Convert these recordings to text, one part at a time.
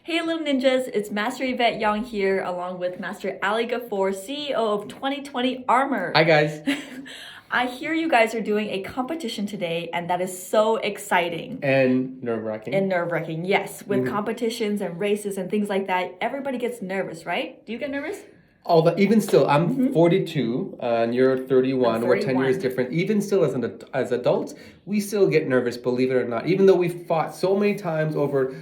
Hey little ninjas, it's Master Yvette Yong here along with Master Ali Ghafour, CEO of 2020 Armor. Hi guys. I hear you guys are doing a competition today and that is so exciting. And nerve-wracking. And nerve-wracking, yes. With competitions and races and things like that, everybody gets nervous, right? Do you get nervous? Even still, I'm 42 and you're 31. I'm We're 10 years 31. different. Even still, as adults, we still get nervous. Believe it or not, even though we've fought so many times over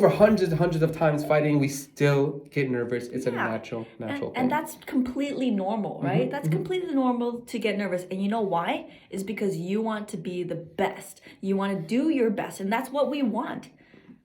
hundreds and hundreds of times fighting, we still get nervous. It's a natural thing. And that's completely normal, right? That's completely normal to get nervous. And you know why? Is because you want to be the best. You want to do your best, and that's what we want.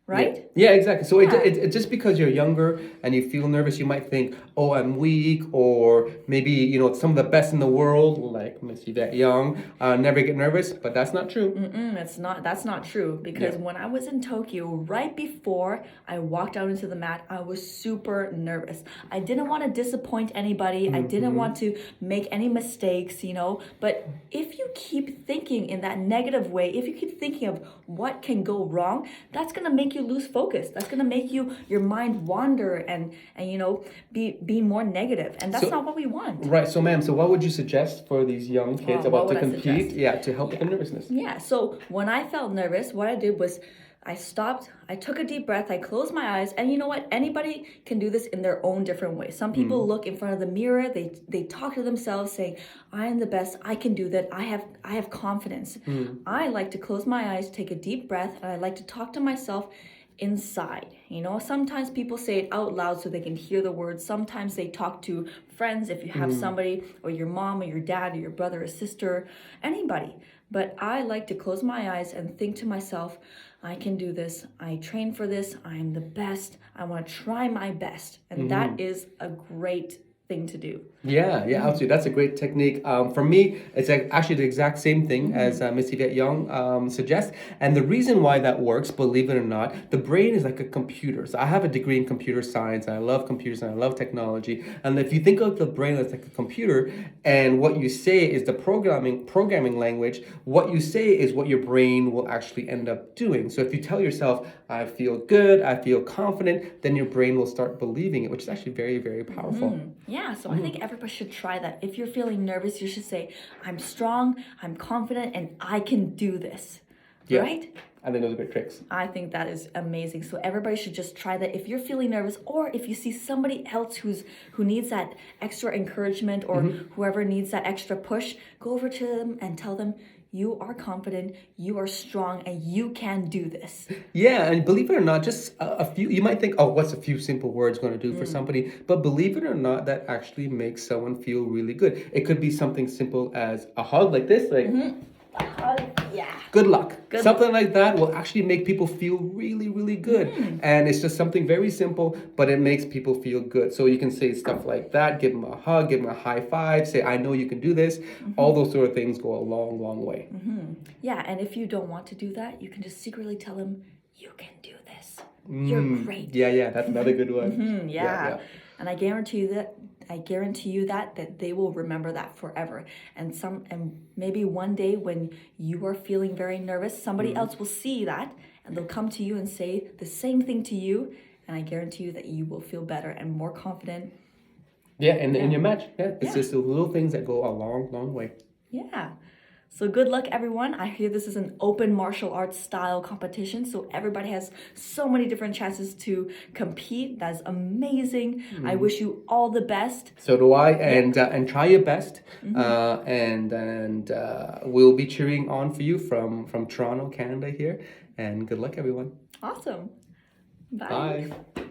Right? Yeah, exactly. So it just because you're younger and you feel nervous, you might think, oh, I'm weak, or maybe, some of the best in the world, like Miss Yvette Young, never get nervous, but that's not true. That's not true, because when I was in Tokyo, right before I walked out into the mat, I was super nervous. I didn't want to disappoint anybody. I didn't want to make any mistakes, but if you keep thinking in that negative way, if you keep thinking of what can go wrong, that's going to make you lose focus. That's going to make your mind wander and be more negative, and that's not what we want. Right. So ma'am, what would you suggest for these young kids about to compete? Yeah, to help with the nervousness. Yeah. So when I felt nervous, what I did was I stopped, I took a deep breath, I closed my eyes, and you know what? Anybody can do this in their own different way. Some people look in front of the mirror, they talk to themselves saying, I am the best, I can do that, I have confidence. I like to close my eyes, take a deep breath, and I like to talk to myself inside. Sometimes people say it out loud so they can hear the words. Sometimes they talk to friends, if you have somebody, or your mom or your dad or your brother or sister, anybody. But I like to close my eyes and think to myself, I can do this. I train for this. I am the best. I want to try my best. And that is a great thing to do. Yeah, absolutely. That's a great technique. For me, it's actually the exact same thing as Miss Yvette Young suggests. And the reason why that works, believe it or not, the brain is like a computer. So I have a degree in computer science, and I love computers, and I love technology. And if you think of the brain as like a computer, and what you say is the programming language, what you say is what your brain will actually end up doing. So if you tell yourself, I feel good, I feel confident, then your brain will start believing it, which is actually very, very powerful. Yeah, so I think everybody should try that. If you're feeling nervous, you should say, I'm strong, I'm confident, and I can do this. Yeah. Right? I think those are great tricks. I think that is amazing. So everybody should just try that. If you're feeling nervous, or if you see somebody else who needs that extra encouragement, or whoever needs that extra push, go over to them and tell them, you are confident, you are strong, and you can do this. Yeah, and believe it or not, just a few, you might think, oh, what's a few simple words going to do for somebody? But believe it or not, that actually makes someone feel really good. It could be something simple as a hug like this, like, A hug, yeah. Good luck. Something like that will actually make people feel really, really good. And it's just something very simple, but it makes people feel good. So you can say stuff like that, give them a hug, give them a high five, say, I know you can do this. All those sort of things go a long, long way. Yeah, and if you don't want to do that, you can just secretly tell them, you can do this. You're great. Yeah, that's another good one. Yeah. And I guarantee you that they will remember that forever. And maybe one day when you are feeling very nervous, somebody else will see that and they'll come to you and say the same thing to you. And I guarantee you that you will feel better and more confident. Yeah, and in your match. Yeah, it's just the little things that go a long, long way. Yeah. So good luck, everyone. I hear this is an open martial arts style competition, so everybody has so many different chances to compete. That's amazing. I wish you all the best. So do I, and try your best. And we'll be cheering on for you from Toronto, Canada here. And good luck, everyone. Awesome. Bye. Bye.